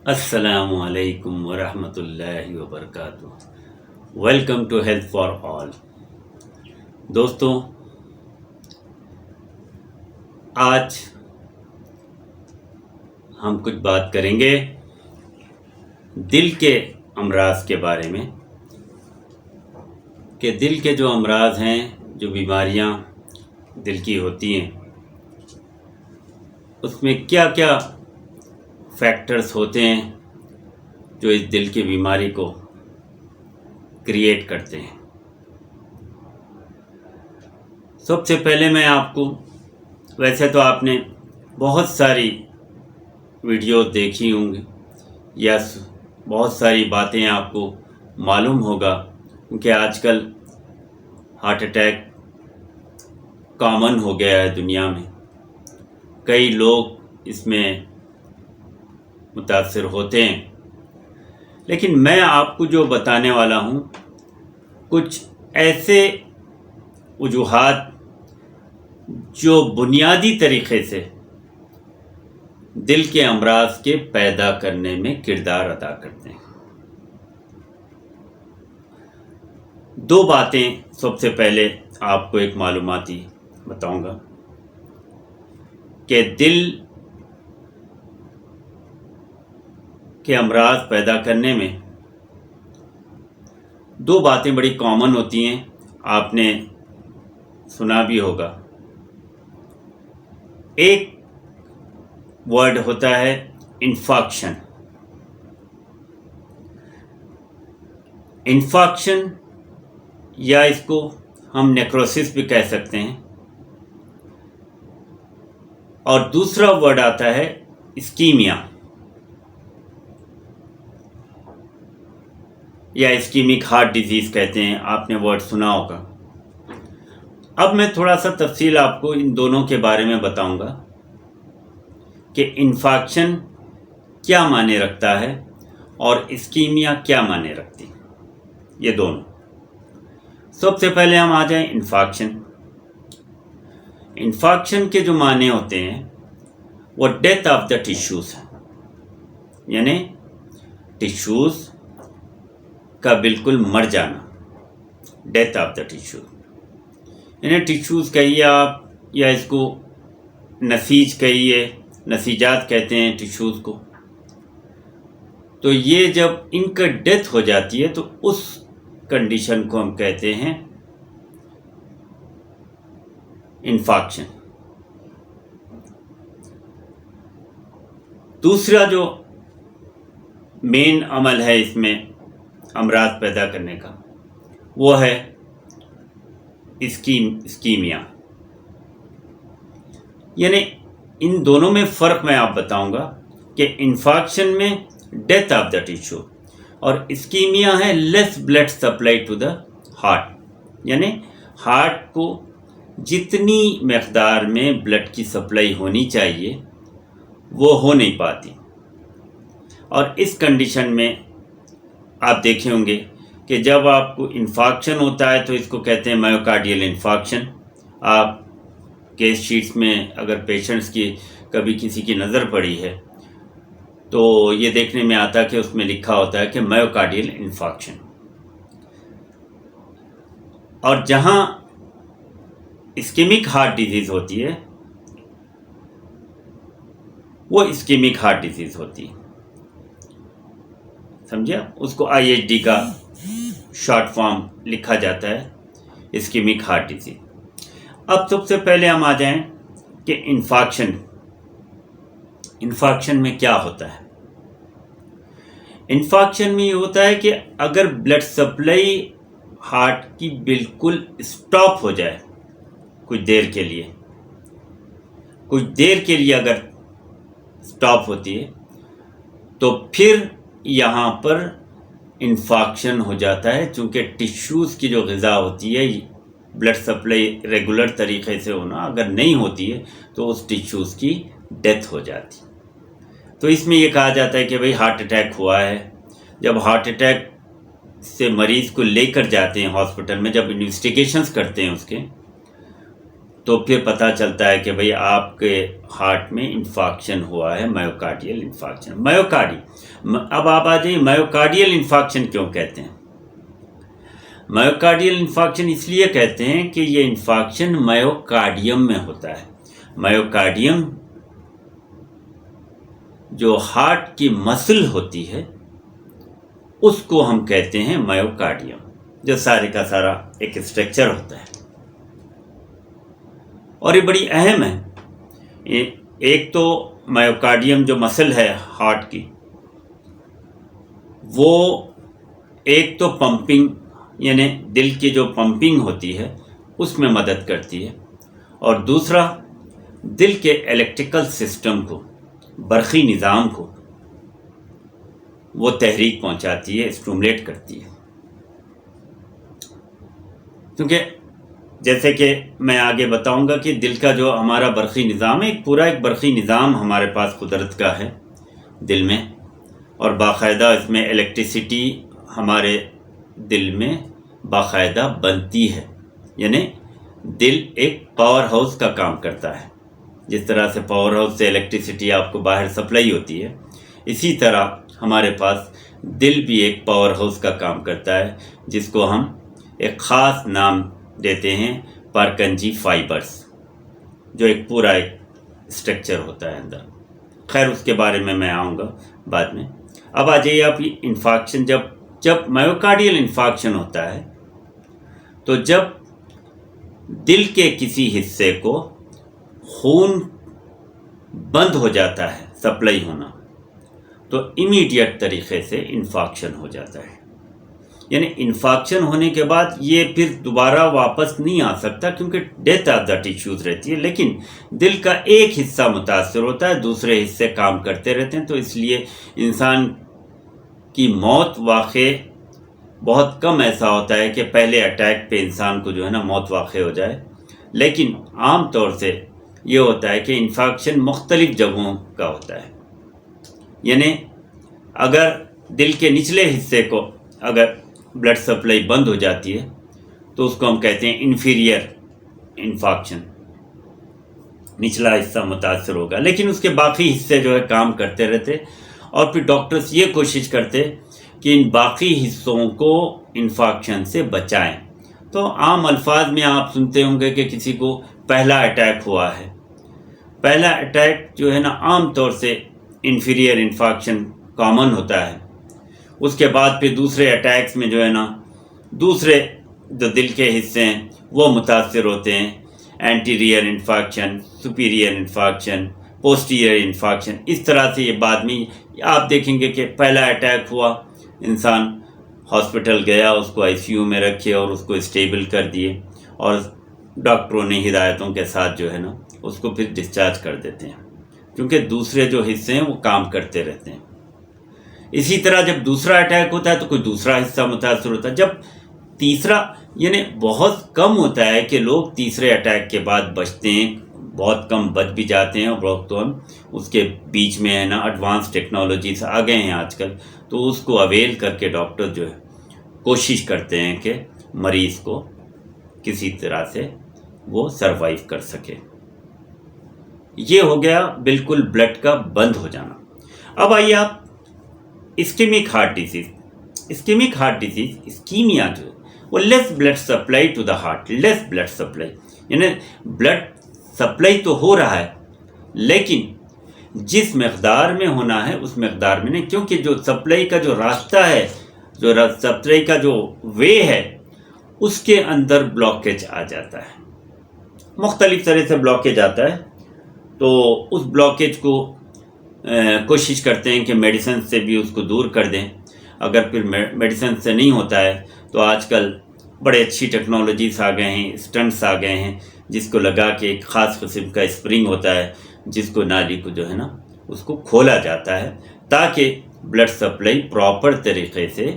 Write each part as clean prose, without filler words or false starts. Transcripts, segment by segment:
السلام علیکم ورحمۃ اللہ وبرکاتہ۔ Welcome to health for all. دوستوں، آج ہم کچھ بات کریں گے دل کے امراض کے بارے میں کہ دل کے جو امراض ہیں، جو بیماریاں دل کی ہوتی ہیں، اس میں کیا کیا فیکٹرز ہوتے ہیں جو اس دل کی بیماری کو کریٹ کرتے ہیں۔ سب سے پہلے میں آپ کو، ویسے تو آپ نے بہت ساری ویڈیوز دیکھی ہوں گی یا بہت ساری باتیں آپ کو معلوم ہوگا، کیونکہ آج کل ہارٹ اٹیک کامن ہو گیا ہے دنیا میں۔ کئی لوگ اس میں متاثر ہوتے ہیں، لیکن میں آپ کو جو بتانے والا ہوں کچھ ایسے وجوہات جو بنیادی طریقے سے دل کے امراض کے پیدا کرنے میں کردار ادا کرتے ہیں۔ دو باتیں سب سے پہلے آپ کو ایک معلوماتی بتاؤں گا کہ دل کے امراض پیدا کرنے میں دو باتیں بڑی کامن ہوتی ہیں، آپ نے سنا بھی ہوگا۔ ایک ورڈ ہوتا ہے انفارکشن۔ انفارکشن یا اس کو ہم نیکروسس بھی کہہ سکتے ہیں، اور دوسرا ورڈ آتا ہے اسکیمیا یا اسکیمک ہارٹ ڈیزیز کہتے ہیں، آپ نے ورڈ سنا ہوگا۔ اب میں تھوڑا سا تفصیل آپ کو ان دونوں کے بارے میں بتاؤں گا کہ انفارکشن کیا معنی رکھتا ہے اور اسکیمیا کیا معنی رکھتی ہے، یہ دونوں۔ سب سے پہلے ہم آ جائیں انفارکشن۔ انفارکشن کے جو معنی ہوتے ہیں وہ ڈیتھ آف دا ٹیشوز ہے، یعنی ٹیشوز کا بالکل مر جانا، ڈیتھ آف دا ٹیشوز، یعنی ٹیشوز کہیے آپ یا اس کو نسیج کہیے، نسیجات کہتے ہیں ٹیشوز کو۔ تو یہ جب ان کا ڈیتھ ہو جاتی ہے تو اس کنڈیشن کو ہم کہتے ہیں انفارکشن۔ دوسرا جو مین عمل ہے اس میں امراض پیدا کرنے کا، وہ ہے اسکیمیا، یعنی ان دونوں میں فرق میں آپ بتاؤں گا کہ انفارکشن میں ڈیتھ آف دا ٹیشو اور اسکیمیا ہے less blood supply to the heart, یعنی ہارٹ کو جتنی مقدار میں بلڈ کی سپلائی ہونی چاہیے وہ ہو نہیں پاتی، اور اس کنڈیشن میں آپ دیکھے ہوں گے کہ جب آپ کو انفارکشن ہوتا ہے تو اس کو کہتے ہیں مائیوکارڈیل انفارکشن۔ آپ کیس شیٹس میں اگر پیشنٹس کی کبھی کسی کی نظر پڑی ہے تو یہ دیکھنے میں آتا ہے کہ اس میں لکھا ہوتا ہے کہ مائیوکارڈیل انفارکشن۔ اور جہاں اسکیمک ہارٹ ڈیزیز ہوتی ہے وہ اسکیمک ہارٹ ڈیزیز ہوتی ہے، سمجھے؟ اس کو IHD کا شارٹ فارم لکھا جاتا ہے، اسکیمک ہارٹ ڈیزیز۔ اب سب سے پہلے ہم آ جائیں کہ انفارکشن میں کیا ہوتا ہے۔ انفارکشن میں یہ ہوتا ہے کہ اگر بلڈ سپلائی ہارٹ کی بالکل اسٹاپ ہو جائے کچھ دیر کے لیے اگر اسٹاپ ہوتی ہے تو پھر یہاں پر انفارکشن ہو جاتا ہے، چونکہ ٹیشوز کی جو غذا ہوتی ہے، بلڈ سپلائی ریگولر طریقے سے ہونا اگر نہیں ہوتی ہے تو اس ٹیشوز کی ڈیتھ ہو جاتی ہے۔ تو اس میں یہ کہا جاتا ہے کہ بھئی ہارٹ اٹیک ہوا ہے۔ جب ہارٹ اٹیک سے مریض کو لے کر جاتے ہیں ہاسپٹل میں، جب انویسٹیگیشنز کرتے ہیں اس کے، تو پھر پتہ چلتا ہے کہ بھئی آپ کے ہارٹ میں انفارکشن ہوا ہے، مایوکارڈیل انفارکشن. اب آپ آ جائیے مایوکارڈیل انفارکشن کیوں کہتے ہیں؟ مایوکارڈیل انفارکشن اس لیے کہتے ہیں کہ یہ انفارکشن مایوکارڈیم میں ہوتا ہے. مایوکارڈیم جو ہارٹ کی مسل ہوتی ہے اس کو ہم کہتے ہیں مایوکارڈیم، جو سارے کا سارا ایک اسٹرکچر ہوتا ہے. اور یہ بڑی اہم ہے. ایک تو مایوکارڈیم جو مسل ہے ہارٹ کی، وہ ایک تو پمپنگ یعنی دل کی جو پمپنگ ہوتی ہے اس میں مدد کرتی ہے، اور دوسرا دل کے الیکٹریکل سسٹم کو، برقی نظام کو وہ تحریک پہنچاتی ہے، اسٹیمولیٹ کرتی ہے. کیونکہ جیسے کہ میں آگے بتاؤں گا کہ دل کا جو ہمارا برقی نظام ہے، ایک برقی نظام ہمارے پاس قدرت کا ہے دل میں، اور باقاعدہ اس میں الیکٹریسٹی ہمارے دل میں باقاعدہ بنتی ہے. یعنی دل ایک پاور ہاؤس کا کام کرتا ہے. جس طرح سے پاور ہاؤس سے الیکٹریسٹی آپ کو باہر سپلائی ہوتی ہے، اسی طرح ہمارے پاس دل بھی ایک پاور ہاؤس کا کام کرتا ہے، جس کو ہم ایک خاص نام دیتے ہیں پرکنجی فائبرز، جو ایک پورا ایک اسٹرکچر ہوتا ہے اندر. خیر اس کے بارے میں آؤں گا بعد میں. اب آ جائیے آپ انفارکشن، جب مایوکارڈیل انفارکشن ہوتا ہے تو جب دل کے کسی حصے کو خون بند ہو جاتا ہے سپلائی ہونا، تو امیڈیٹ طریقے سے انفارکشن ہو جاتا ہے. یعنی انفارکشن ہونے کے بعد یہ پھر دوبارہ واپس نہیں آ سکتا، کیونکہ ڈیتھ آف دا ٹیشوز رہتی ہے. لیکن دل کا ایک حصہ متاثر ہوتا ہے، دوسرے حصے کام کرتے رہتے ہیں. تو اس لیے انسان کی موت واقع بہت کم ایسا ہوتا ہے کہ پہلے اٹیک پہ انسان کو جو ہے نا موت واقع ہو جائے. لیکن عام طور سے یہ ہوتا ہے کہ انفارکشن مختلف جگہوں کا ہوتا ہے. یعنی اگر دل کے نچلے حصے کو اگر بلڈ سپلائی بند ہو جاتی ہے تو اس کو ہم کہتے ہیں انفیریئر انفارکشن، نچلا حصہ متاثر ہوگا. لیکن اس کے باقی حصے جو ہے کام کرتے رہتے، اور پھر ڈاکٹرز یہ کوشش کرتے کہ ان باقی حصوں کو انفارکشن سے بچائیں. تو عام الفاظ میں آپ سنتے ہوں گے کہ کسی کو پہلا اٹیک ہوا ہے. پہلا اٹیک جو ہے نا عام طور سے انفیریئر انفارکشن کامن ہوتا ہے. اس کے بعد پھر دوسرے اٹیکس میں جو ہے نا دوسرے جو دل کے حصے ہیں وہ متاثر ہوتے ہیں. Anterior infarction, superior infarction, posterior infarction. اس طرح سے یہ بعد میں آپ دیکھیں گے کہ پہلا اٹیک ہوا، انسان ہاسپٹل گیا، اس کو آئی سی یو میں رکھے اور اس کو اسٹیبل کر دیے، اور ڈاکٹروں نے ہدایتوں کے ساتھ جو ہے نا اس کو پھر ڈسچارج کر دیتے ہیں، کیونکہ دوسرے جو حصے ہیں وہ کام کرتے رہتے ہیں. اسی طرح جب دوسرا اٹیک ہوتا ہے تو کوئی دوسرا حصہ متاثر ہوتا ہے. جب تیسرا، یعنی بہت کم ہوتا ہے کہ لوگ تیسرے اٹیک کے بعد بچتے ہیں، بہت کم بچ بھی جاتے ہیں. اور بہت تو ہم اس کے بیچ میں ہے نا ایڈوانس ٹیکنالوجیز آ گئے ہیں آج کل، تو اس کو اویل کر کے ڈاکٹر جو ہے کوشش کرتے ہیں کہ مریض کو کسی طرح سے وہ سروائیو کر سکے. یہ ہو گیا بالکل بلڈ کا بند ہو جانا. اب آئیے آپ ischemic heart disease. Ischemic heart disease, ischemia جو ہے وہ less blood supply to the heart, less blood supply, یعنی بلڈ سپلائی تو ہو رہا ہے لیکن جس مقدار میں ہونا ہے اس مقدار میں نہیں، کیونکہ جو سپلائی کا جو راستہ ہے، جو سپلائی کا جو وے ہے، اس کے اندر بلاکیج آ جاتا ہے. مختلف طرح سے بلاکیج آتا ہے. تو اس بلاکیج کو کوشش کرتے ہیں کہ میڈیسن سے بھی اس کو دور کر دیں. اگر پھر میڈیسن سے نہیں ہوتا ہے تو آج کل بڑے اچھی ٹیکنالوجیز آ گئے ہیں، اسٹنٹس آ گئے ہیں، جس کو لگا کے ایک خاص قسم کا اسپرنگ ہوتا ہے جس کو نالی کو جو ہے نا اس کو کھولا جاتا ہے تاکہ بلڈ سپلائی پراپر طریقے سے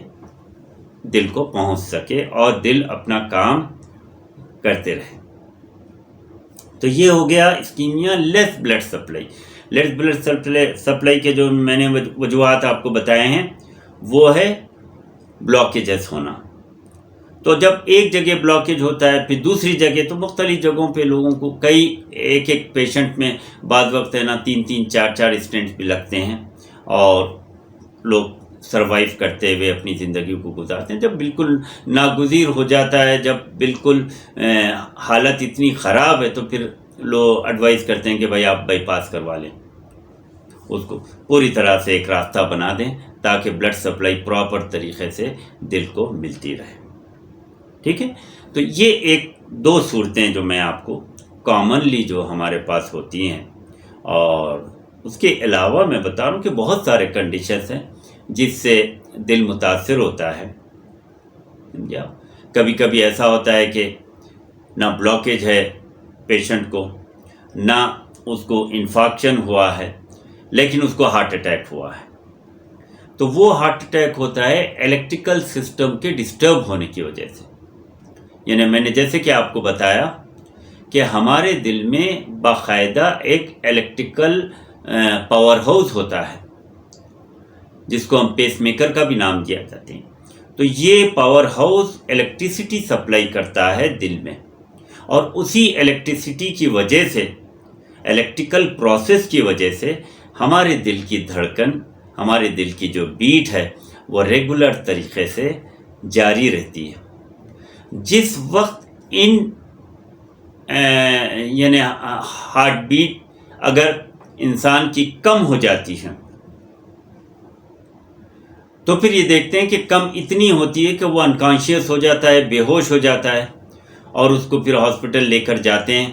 دل کو پہنچ سکے اور دل اپنا کام کرتے رہے. تو یہ ہو گیا اسکیمیا، لیس بلڈ سپلائی. لیس بلڈ سپلائی کے جو میں نے وجوہات آپ کو بتائے ہیں وہ ہے بلاکیجز ہونا. تو جب ایک جگہ بلاکیج ہوتا ہے پھر دوسری جگہ، تو مختلف جگہوں پہ لوگوں کو ایک پیشنٹ میں بعض وقت ہے نا 3 4 اسٹینٹس بھی لگتے ہیں، اور لوگ سروائیو کرتے ہوئے اپنی زندگی کو گزارتے ہیں۔ جب بالکل ناگزیر ہو جاتا ہے، جب بالکل حالت اتنی خراب ہے، تو پھر لوگ ایڈوائز کرتے ہیں کہ بھائی آپ بائی پاس کروا لیں، اس کو پوری طرح سے ایک راستہ بنا دیں تاکہ بلڈ سپلائی پراپر طریقے سے دل کو ملتی رہے۔ ٹھیک ہے، تو یہ 2 صورتیں جو میں آپ کو کامنلی جو ہمارے پاس ہوتی ہیں، اور اس کے علاوہ میں بتا رہا ہوں کہ بہت سارے کنڈیشنز ہیں جس سے دل متاثر ہوتا ہے۔ کبھی کبھی ایسا ہوتا ہے کہ نہ بلاکیج ہے پیشنٹ کو، نہ اس کو انفارکشن ہوا ہے، لیکن اس کو ہارٹ اٹیک ہوا ہے۔ تو وہ ہارٹ اٹیک ہوتا ہے الیکٹریکل سسٹم کے ڈسٹرب ہونے کی وجہ سے۔ یعنی میں نے جیسے کہ آپ کو بتایا کہ ہمارے دل میں باقاعدہ ایک الیکٹریکل پاور ہاؤس ہوتا ہے جس کو ہم پیس میکر کا بھی نام دیا جاتے ہیں۔ تو یہ پاور ہاؤس الیکٹریسٹی سپلائی کرتا ہے دل میں، اور اسی الیکٹریسٹی کی وجہ سے، الیکٹریکل پروسیس کی وجہ سے ہمارے دل کی دھڑکن، ہمارے دل کی جو بیٹ ہے وہ ریگولر طریقے سے جاری رہتی ہے۔ جس وقت یعنی ہارٹ بیٹ اگر انسان کی کم ہو جاتی ہے، تو پھر یہ دیکھتے ہیں کہ کم اتنی ہوتی ہے کہ وہ انکانشیس ہو جاتا ہے، بے ہوش ہو جاتا ہے، اور اس کو پھر ہاسپٹل لے کر جاتے ہیں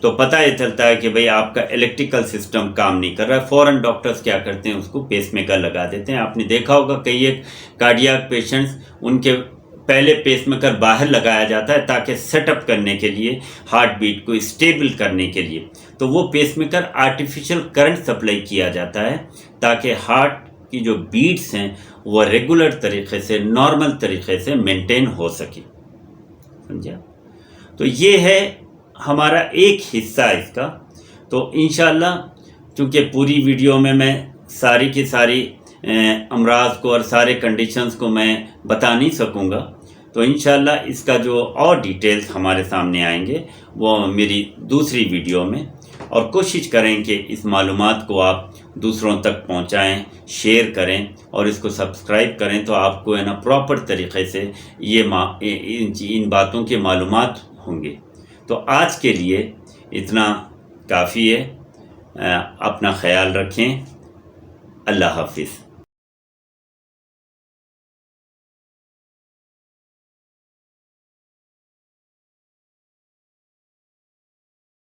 تو پتہ یہ چلتا ہے کہ بھئی آپ کا الیکٹریکل سسٹم کام نہیں کر رہا ہے۔ فوراً ڈاکٹرز کیا کرتے ہیں، اس کو پیس میکر لگا دیتے ہیں۔ آپ نے دیکھا ہوگا کئی ایک کارڈیاک پیشنٹس، ان کے پہلے پیس میکر باہر لگایا جاتا ہے تاکہ سیٹ اپ کرنے کے لیے، ہارٹ بیٹ کو اسٹیبل کرنے کے لیے، تو وہ پیس میکر آرٹیفیشل کرنٹ سپلائی کیا جاتا ہے تاکہ ہارٹ کی جو بیٹس ہیں وہ ریگولر طریقے سے، نارمل طریقے سے مینٹین ہو سکے۔ سمجھا؟ تو یہ ہے ہمارا ایک حصہ اس کا۔ تو انشاءاللہ چونکہ پوری ویڈیو میں ساری کی ساری امراض کو اور سارے کنڈیشنز کو میں بتا نہیں سکوں گا، تو انشاءاللہ اس کا جو اور ڈیٹیلز ہمارے سامنے آئیں گے وہ میری دوسری ویڈیو میں، اور کوشش کریں کہ اس معلومات کو آپ دوسروں تک پہنچائیں، شیئر کریں، اور اس کو سبسکرائب کریں، تو آپ کو ہے نا پراپر طریقے سے ان باتوں کے معلومات ہوں گے۔ تو آج کے لیے اتنا کافی ہے۔ اپنا خیال رکھیں۔ اللہ حافظ۔